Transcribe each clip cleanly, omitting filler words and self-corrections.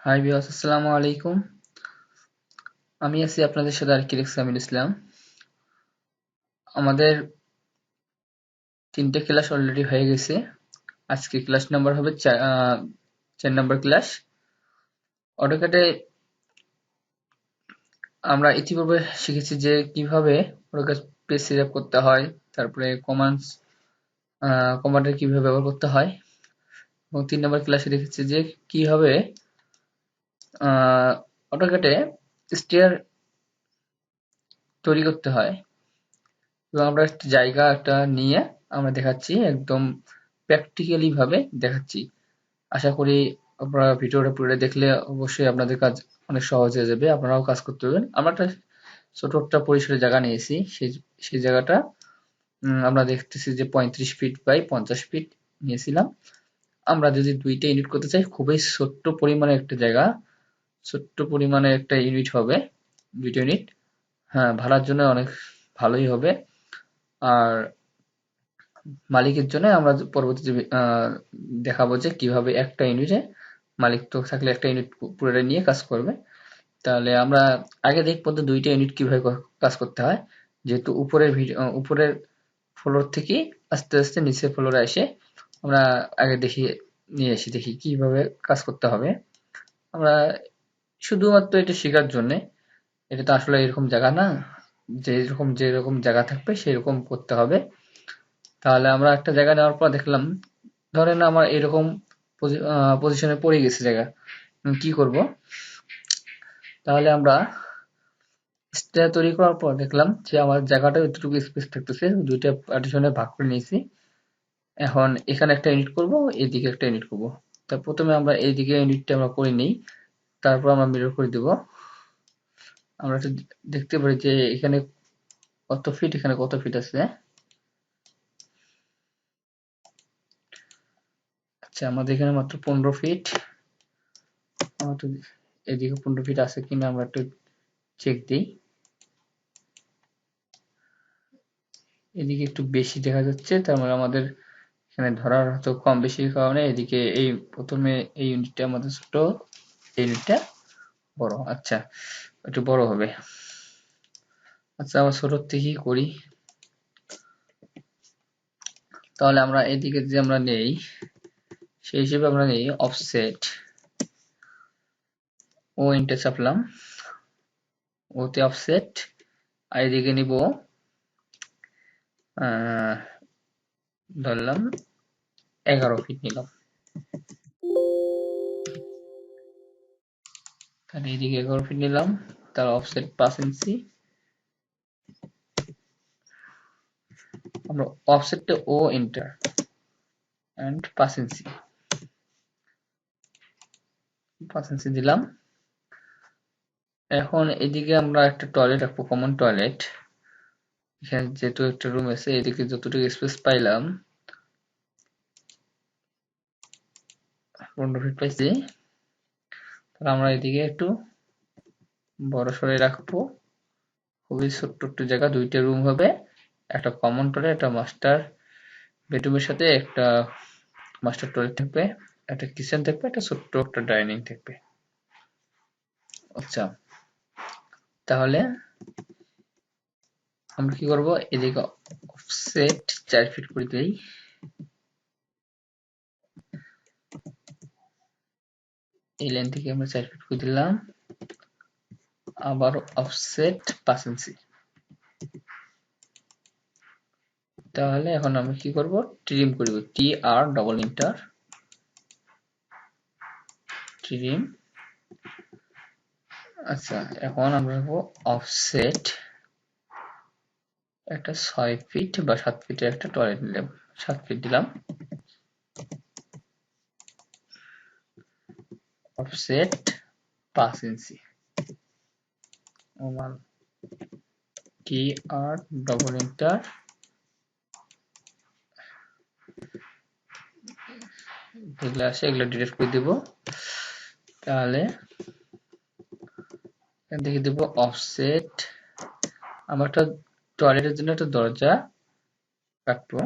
Hi viewers, আসসালামু আলাইকুম। আমি আছি আপনাদের সাথে আমির ইসলাম। আমাদের 3টে ক্লাস অলরেডি হয়ে গেছে। আজকে ক্লাস নাম্বার হবে 4 নাম্বার ক্লাস। অটোক্যাডে আমরা ইতিপূর্বে শিখেছি যে কিভাবে অটোক্যাড পেজ সেটআপ করতে হয়, তারপরে কমান্ডের কিভাবে ব্যবহার করতে হয়, এবং 3 নাম্বার ক্লাসে দেখেছি যে কিভাবে অটোক্যাডে স্টেয়ার তৈরি করতে হয়। এবং আমরা একটা জায়গা নিয়ে আমরা দেখাচ্ছি, একদম প্র্যাকটিক্যালি ভাবে দেখাচ্ছি। আশা করি আপনারা ভিডিওটা পুরো দেখলে অবশ্যই আপনাদের কাজ অনেক সহজ হয়ে যাবে, আপনারাও কাজ করতে পারবেন। আমরা একটা ছোট একটা পরিসরে জায়গা নিয়েছি, সেই জায়গাটা আমরা দেখতেছি যে 35 ফিট বাই 50 ফিট নিয়েছিলাম। আমরা যদি 2টা ইউনিট করতে চাই, খুবই ছোট্ট পরিমাণে একটা জায়গা, ছোট্ট পরিমাণে একটা ইউনিট হবে, 2টা ইউনিট। হ্যাঁ, ভাড়ার জন্য অনেক ভালোই হবে। আর মালিকের জন্য আমরা পরবর্তীতে দেখাবো যে কিভাবে একটা ইউনিটে মালিক তো থাকলে একটা ইউনিট পুরোটা নিয়ে কাজ করবে। তাহলে আমরা আগে দেখবো যে 2টা ইউনিট কিভাবে কাজ করতে হয়, যেহেতু উপরের ফ্লোর থেকে আস্তে আস্তে নিচের ফ্লোরে এসে আমরা আগে নিয়ে এসে দেখি কিভাবে কাজ করতে হবে। আমরা শুধুমাত্র এটা শেখার জন্য, এটা তো আসলে এরকম জায়গা না যেরকম জায়গা থাকবে সেরকম করতে হবে। তাহলে আমরা একটা জায়গা নেওয়ার পর দেখলাম, ধরেন আমার এরকম পজিশনে পড়ে গেছে জায়গা, কি করব? তাহলে আমরা স্টেয়ার তৈরি করার পর দেখলাম যে আমার জায়গাটা এতটুকু স্পেস থাকতেছে, 2টা পার্টিশনে ভাগ করে নিয়েছি। এখন এখানে একটা ইউনিট করব, এদিকে একটা ইউনিট করব। তা প্রথমে আমরা এইদিকে ইউনিটটা আমরা করে নিই, তারপর আমরা মিরর করে দেব। আমরা একটু দেখতে পারি যে এখানে কত ফিট, এখানে কত ফিট আছে। আচ্ছা, আমাদের এখানে মাত্র 15 ফিট। এদিকে 15 ফিট আছে কিনা আমরা একটু চেক দিই। এদিকে একটু বেশি দেখা যাচ্ছে, তার মানে আমাদের এখানে ধরার হয়তো কম বেশির কারণে এদিকে প্রথমে এই ইউনিটটা আমাদের ছোট, এই ইউনিটটা বড়। আচ্ছা, একটু বড় হবে। আচ্ছা, আবার ছোট থেকেই করি। তাহলে আমরা এদিকে যে আমরা নেই, সেই হিসেবে আমরা নেই অফসেট, ও ইন্টে চাপলাম, ওতে অফসেট। আর এদিকে নিব ধরলাম 11 ফিট নিলাম। তাহলে এদিকে 11 ফিট নিলাম, তার অফসেট 5 ইঞ্চি। আমরা অফসেটটা ও এন্টার এন্ড 5 ইঞ্চি, 5 ইঞ্চি দিলাম। এখন এদিকে আমরা একটা টয়লেট রাখবো, কমন টয়লেট। এখানে যেহেতু একটা রুম আছে, এদিকে যতটুকু স্পেস পাইলাম 15 ফিট পাইছি, তাহলে আমরা এদিকে একটু বড় সরে রাখবো। খুবই ছোট্ট একটু জায়গা, 2টা রুম হবে, একটা কমন টয়লেট, একটা মাস্টার বেডরুমের সাথে একটা মাস্টার টয়লেট থাকবে, একটা কিচেন থাকবে, একটা ছোট্ট একটা ডাইনিং থাকবে। আচ্ছা, তাহলে আমরা কি করব, এদিকে অফসেট 4 ফিট করে দেই। এই লাইন থেকে আমরা 4 ফিট করে দিলাম, আবার অফসেট 5 ইঞ্চি। তাহলে এখন আমরা কি করব, ট্রিম করব, টি আর ডবল ইন্টার ট্রিম। আচ্ছা, এখন আমরা অফসেট একটা 6 ফিট বা 7 ফিটের একটা টয়লেট নিলাম, 7 ফিট দিলাম। অফসেট 5 ইঞ্চি, ওমান টি আর ডবল ইন্টার যেগুলো আসে এগুলো ডিলিট করে দিব। তাহলে এখান থেকে দেব অফসেট, আমরা একটা টয়লেটের জন্য একটা দরজা কাটবো,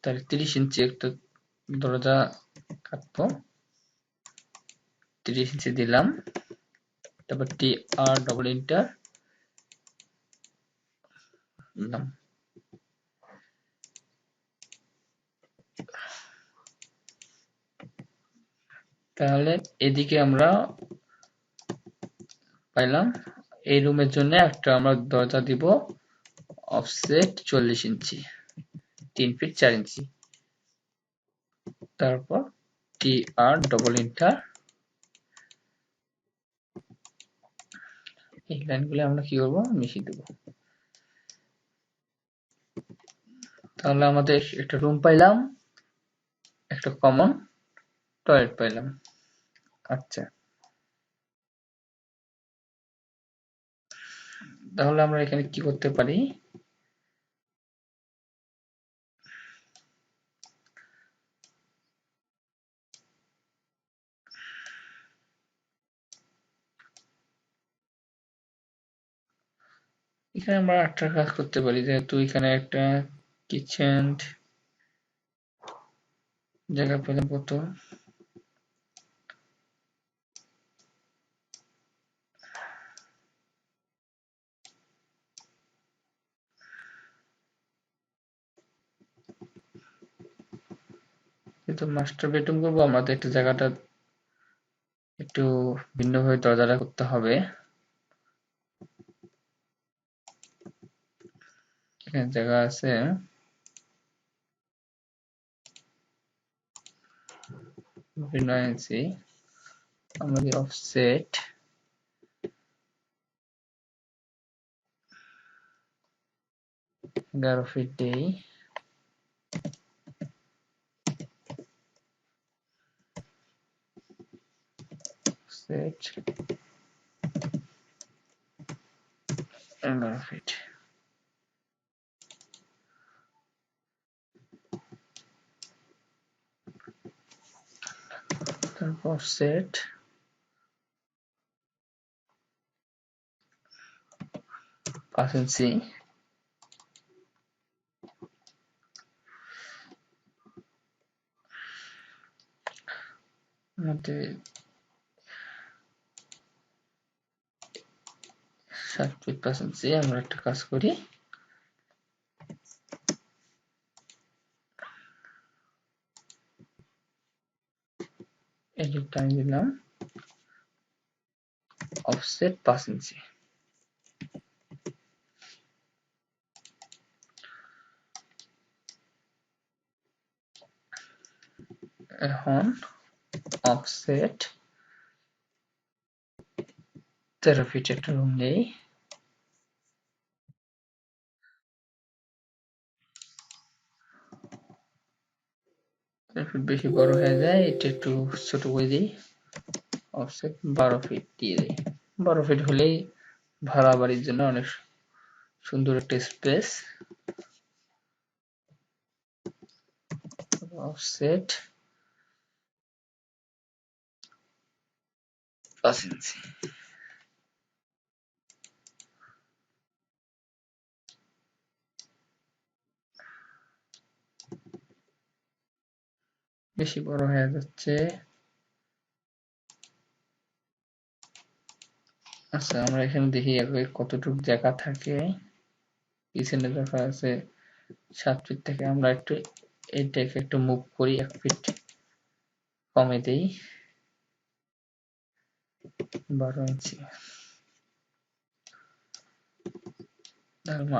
তাহলে 30 ইঞ্চি একটা দরজা কাটবো, 30 ইঞ্চি দিলাম, তারপর টি আর ডবল ইন্টার দিলাম। তাহলে এদিকে আমরা পাইলাম এই রুমের জন্য একটা আমরা দরজা দিব অফসেট 40 ইঞ্চি, 3 ফিট 4 ইঞ্চি। তারপর টি আর ডবল ইন্টার, এই লাইনগুলো আমরা কি করব, মিশিয়ে দেব। তাহলে আমাদের একটা রুম পাইলাম, একটা কমন টয়লেট পাইলাম। আচ্ছা, তাহলে আমরা এখানে কি করতে পারি, এখানে আমরা একটা কাজ করতে পারি, যেহেতু এখানে একটা কিচেন জায়গা পেলাম কত, কিন্তু মাস্টার বেডরুম করবো আমাদের একটু জায়গাটা একটু ভিন্নভাবে দরজাটা করতে হবে। এখানে জায়গা আছে, ভিন্ন ইঞ্চি, আমাদের অফসেট 11 ফিট দেই, অফসেট 11 ফিট। তারপর অফসেট 5 ইঞ্চি, আমাদের 7 ফিট 5 ইঞ্চি। আমরা একটা কাজ করি, এই যে টাইম দিলাম অফসেট 5 ইঞ্চি। এখন অফসেট 13 ফিট একটা রুম নেই, বেশি বড় হয়ে যায়, এটা একটু ছোট করে দিই, অফসেট 12 ফিট দিয়ে দিই। 12 ফিট হলেই ভাড়া বাড়ির জন্য অনেক সুন্দর একটা স্পেস। অফসেট 5 ইঞ্চি। বেশি বড় হয়ে যাচ্ছে। আচ্ছা, আমরা এখানে দেখি আগে কতটুকু জায়গা থাকে। পিছনে দেখা আছে 7 ফিট থেকে আমরা একটু এইটাকে একটু মুভ করি, 1 ফিট কমে দেই, 12 ইঞ্চি।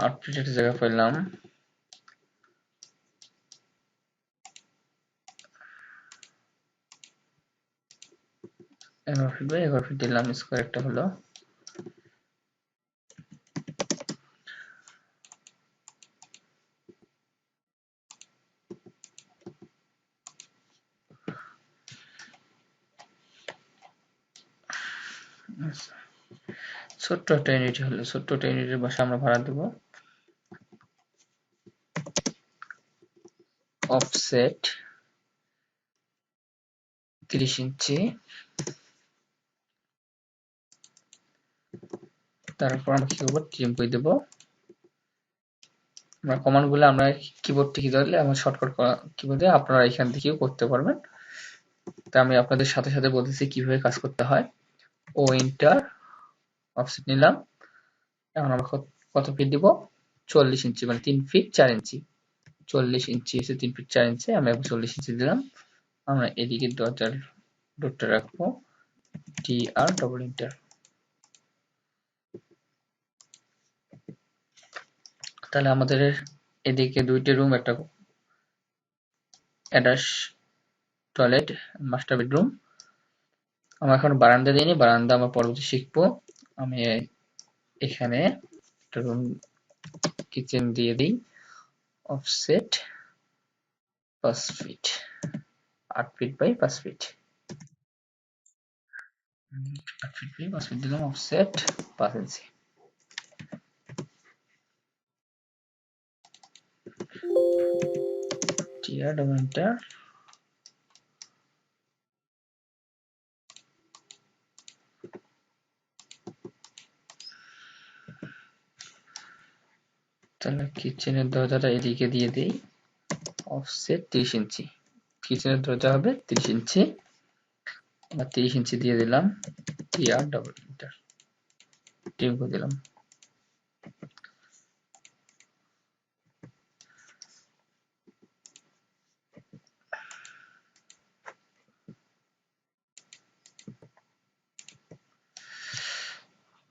8 ফিট একটা জায়গা পেলাম, 11 ফিট বাই 11 ফিট দিলাম, স্কোয়ার একটা হলো। ছোট্ট একটা ইউনিট হলো, ছোট্ট একটা ইউনিটের বাসা আমরা ভাড়া দেব। অফসেট 30 ইঞ্চি, তারপর আমরা কি করবো, ট্রিম করে দেবো। আমরা কমান্ড গুলো আমরা কিবোর্ড থেকে ধরলে আমরা শর্টকাট কিবোর্ডে আপনারা এখান থেকেও করতে পারবেন। তা আমি আপনাদের সাথে সাথে বলতেছি কিভাবে কাজ করতে হয়। ও এন্টার, অফসেট নিলাম। এখন আমরা কত ফিট দিব? 40 ইঞ্চি, মানে 3 ফিট 4 ইঞ্চি। 40 ইঞ্চি এসে 3 ফিট 4 ইঞ্চি, আমি এখন 40 ইঞ্চি দিলাম। আমরা এদিকে দরজার ডোরটা রাখবো টি আর ডবল ইন্টার। তাহলে আমাদের এদিকে 2টি রুম, একটা অ্যাটাচ টয়লেট, মাস্টার বেডরুম। আমরা এখন বারান্দা দিইনি, বারান্দা আমরা পরবর্তী শিখবো। আমি এখানে একটা রুম কিচেন দিয়ে দিই, offset 5 feet, 8 feet by 5 feet, 8 feet by 5 feet দিলাম, offset 5 inch. TR double enter. তাহলে কিচেনের দরজাটা এদিকে দিয়ে দিই, অফসেট 30 ইঞ্চি। কিচেনের দরজা হবে 30 ইঞ্চি, আমরা 30 ইঞ্চি দিয়ে দিলাম, টিআর ডবল এন্টার, টিম করে দিলাম।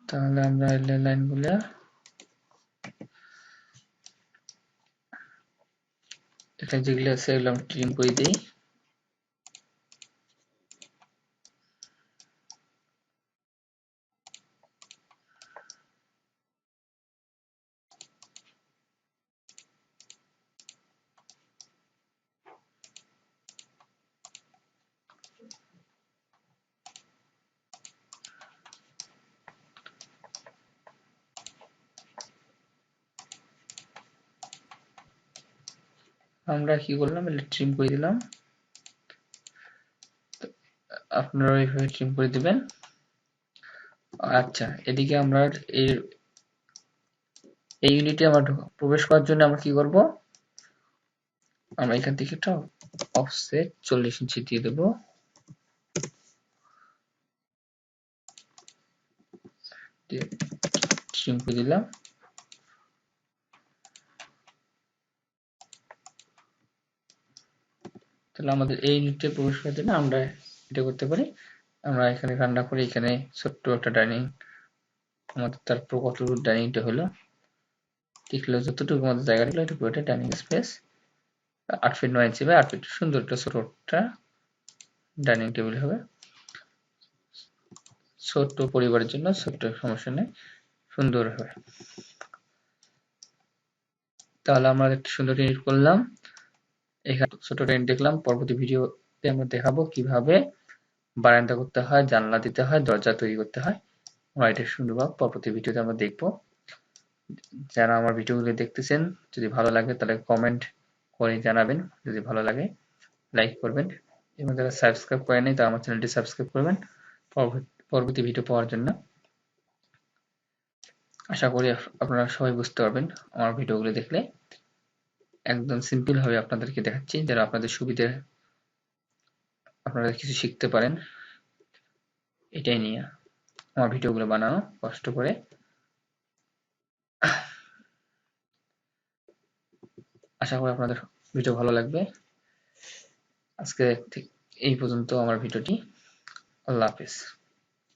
তাহলে আমরা লাইন গুলা এখানে যেগুলো আছে এগুলো আমি ট্রিম করে দিই। আমরা কি করলাম, ট্রিম করে দিলাম, আপনারা এইভাবে ট্রিম করে দিবেন। আচ্ছা, এদিকে আমরা এই ইউনিটে আমরা প্রবেশ করার জন্য আমরা কি করব, আমরা এখান থেকে একটা অফসেট 40 ইঞ্চি দিয়ে দেব, ট্রিম করে দিলাম। তাহলে আমাদের এই ইউনিটে প্রবেশ করার জন্য আমরা এটা করতে পারি, আমরা এখানে রান্না করে এখানে ছোট্ট একটা ডাইনিং, আমাদের তারপর কতটুকু ডাইনিংটা হলো, ঠিক হলো যতটুকু আমাদের জায়গা হলো এটা পুরোটা ডাইনিং স্পেস। 8 ফিট 9 ইঞ্চি বা 8 ফিট, সুন্দর একটা ছোট একটা ডাইনিং টেবিল হবে, ছোট্ট পরিবারের জন্য, ছোট্ট সমস্যা নেই, সুন্দর হবে। তাহলে আমরা একটা সুন্দর ইউনিট করলাম, এখানে ছোট ইউনিট দেখলাম। পরবর্তী ভিডিওতে আমরা দেখাবো কিভাবে বারান্দা করতে হয়, জানলা দিতে হয়, দরজা তৈরি করতে হয়। আমরা এটা সুন্দরভাবে পরবর্তী ভিডিওতে আমরা দেখবো। যারা আমার ভিডিওগুলো দেখতেছেন, যদি ভালো লাগে তাহলে কমেন্ট করে জানাবেন, যদি ভালো লাগে লাইক করবেন, এবং যারা সাবস্ক্রাইব করেন নাই তারা আমার চ্যানেলটি সাবস্ক্রাইব করবেন পরবর্তী ভিডিও পাওয়ার জন্য। আশা করি আপনারা সবাই বুঝতে পারবেন আমার ভিডিওগুলো দেখলে। একদম সিম্পল ভাবে আপনাদেরকে দেখাচ্ছি, যারা আপনাদের সুবিধে আপনারা কিছু শিখতে পারেন, এটাই নিয়ে আমার ভিডিওগুলো বানানো কষ্ট করে। আশা করি আপনাদের ভিডিও ভালো লাগবে। আজকে এই পর্যন্ত আমার ভিডিওটি। আল্লাহ হাফেজ।